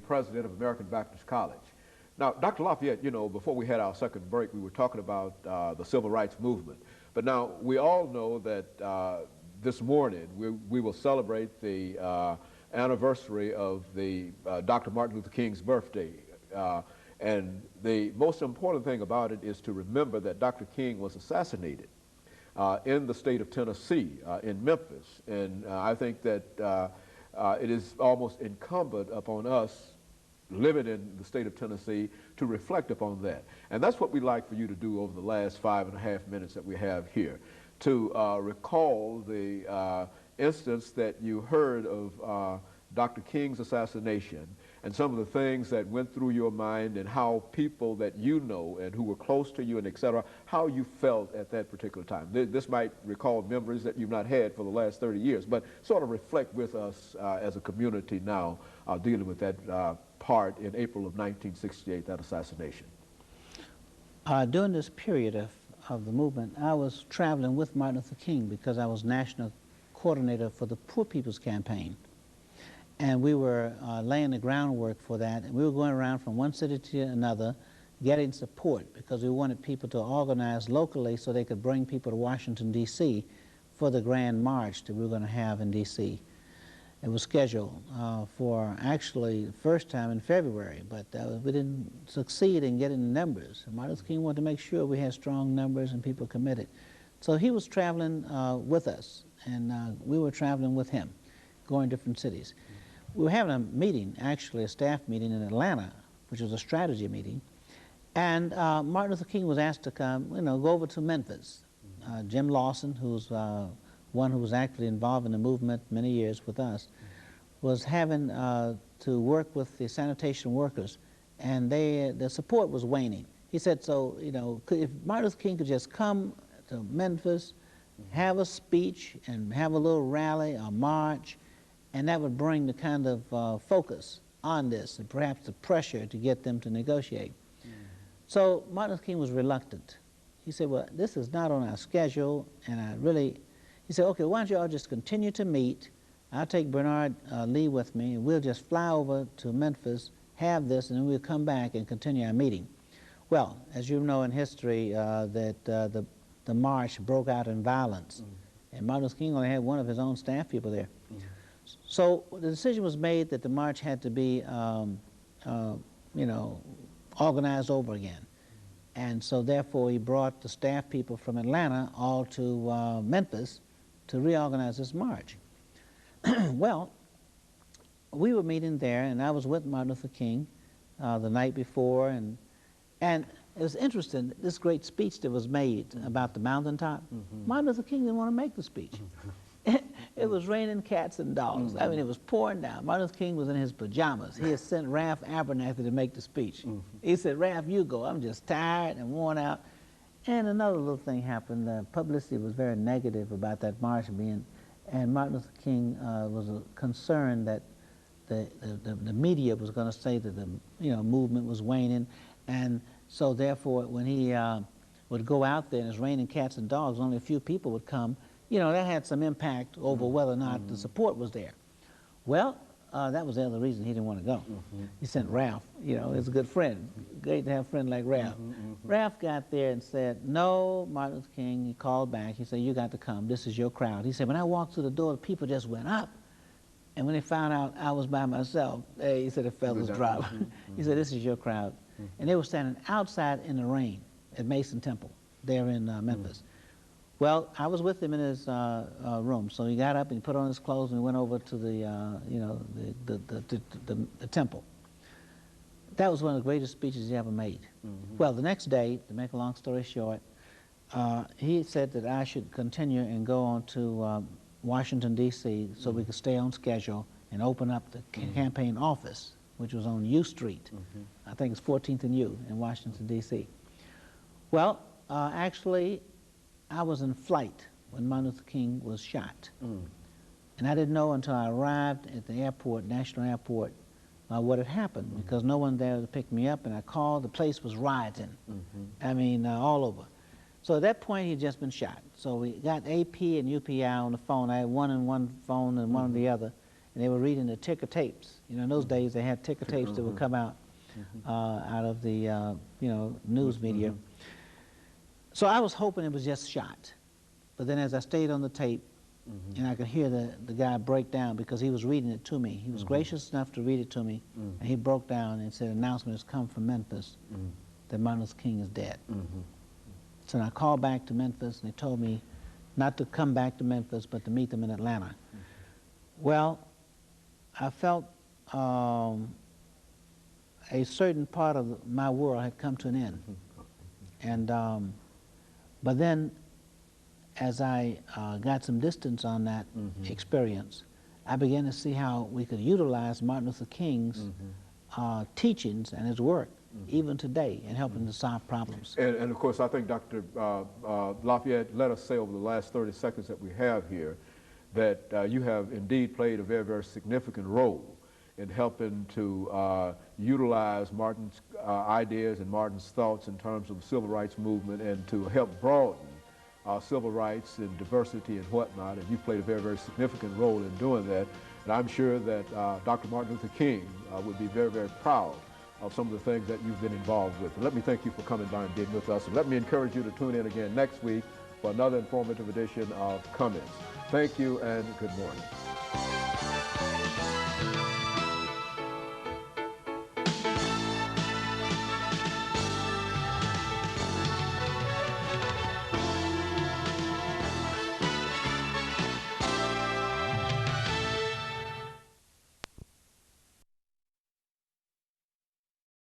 president of American Baptist College. Now, Dr. Lafayette, you know, before we had our second break, we were talking about the civil rights movement. But now we all know that this morning we will celebrate the anniversary of the Dr. Martin Luther King's birthday. And the most important thing about it is to remember that Dr. King was assassinated in the state of Tennessee, in Memphis. And I think that it is almost incumbent upon us living in the state of Tennessee to reflect upon that. And that's what we'd like for you to do over the last 5.5 minutes that we have here, to recall the instance that you heard of Dr. King's assassination and some of the things that went through your mind and how people that you know and who were close to you and et cetera, how you felt at that particular time. This might recall memories that you've not had for the last 30 years, but sort of reflect with us as a community now dealing with that part in April of 1968, that assassination. During this period of the movement, I was traveling with Martin Luther King because I was national coordinator for the Poor People's Campaign. And we were laying the groundwork for that, and we were going around from one city to another getting support because we wanted people to organize locally so they could bring people to Washington, D.C. for the grand march that we were going to have in D.C. It was scheduled for actually the first time in February, but we didn't succeed in getting the numbers. And Martin Luther King wanted to make sure we had strong numbers and people committed. So he was traveling with us, and we were traveling with him, going to different cities. We were having a meeting, actually a staff meeting in Atlanta, which was a strategy meeting, and Martin Luther King was asked to come, you know, go over to Memphis. Jim Lawson, who's one who was actually involved in the movement many years with us, was having to work with the sanitation workers, and the support was waning. He said, so, you know, if Martin Luther King could just come to Memphis, have a speech, and have a little rally, a march, and that would bring the kind of focus on this, and perhaps the pressure to get them to negotiate. So Martin Luther King was reluctant. He said, well, this is not on our schedule, and he said, okay, why don't you all just continue to meet. I'll take Bernard Lee with me, and we'll just fly over to Memphis, have this, and then we'll come back and continue our meeting. Well, as you know in history, the march broke out in violence, and Martin Luther King only had one of his own staff people there. So the decision was made that the march had to be, you know, organized over again. And so therefore he brought the staff people from Atlanta all to Memphis to reorganize this march. Well, we were meeting there, and I was with Martin Luther King the night before, and it was interesting, this great speech that was made about the mountaintop. Martin Luther King didn't want to make the speech. It was raining cats and dogs. I mean, it was pouring down. Martin Luther King was in his pajamas. He had sent Ralph Abernathy to make the speech. He said, Ralph, you go. I'm just tired and worn out. And another little thing happened. The publicity was very negative about that march being, and Martin Luther King was concerned that the media was going to say that the movement was waning, and so therefore when he would go out there and it's raining cats and dogs, only a few people would come. You know, that had some impact over whether or not the support was there. Well, that was the other reason he didn't want to go. He sent Ralph, you know, he's a good friend. Great to have a friend like Ralph. Ralph got there and said, no, Martin Luther King, he called back. He said, you got to come. This is your crowd. He said, when I walked through the door, the people just went up. And when they found out I was by myself, hey, he said, the feathers dropped. He said, this is your crowd. And they were standing outside in the rain at Mason Temple there in Memphis. Well, I was with him in his room, so he got up and he put on his clothes and we went over to the, the temple. That was one of the greatest speeches he ever made. Well, the next day, to make a long story short, he said that I should continue and go on to Washington, D.C., so we could stay on schedule and open up the campaign office, which was on U Street. I think it's 14th and U in Washington, D.C. Well, actually, I was in flight when Martin Luther King was shot. And I didn't know until I arrived at the airport, National Airport, what had happened, because no one there to pick me up, and I called, the place was rioting. I mean, all over. So at that point, he'd just been shot. So we got AP and UPI on the phone. I had one on one phone and one on the other. and they were reading the ticker tapes. You know, in those days they had ticker tapes that would come out out of the you know, news media. So I was hoping it was just shot, but then as I stayed on the tape, and I could hear the guy break down because he was reading it to me. He was gracious enough to read it to me, and he broke down and said, "Announcement has come from Memphis that Martin Luther King is dead." So I called back to Memphis, and they told me not to come back to Memphis, but to meet them in Atlanta. Well, I felt a certain part of my world had come to an end. And, but then, as I got some distance on that experience, I began to see how we could utilize Martin Luther King's teachings and his work even today in helping to solve problems. And of course, I think Dr. Lafayette, let us say over the last 30 seconds that we have here, that you have indeed played a very, very significant role in helping to utilize Martin's ideas and Martin's thoughts in terms of the civil rights movement and to help broaden civil rights and diversity and whatnot. And you've played a very, very significant role in doing that. And I'm sure that Dr. Martin Luther King would be very, very proud of some of the things that you've been involved with. And let me thank you for coming by and being with us. And let me encourage you to tune in again next week for another informative edition of Comments. Thank you and good morning.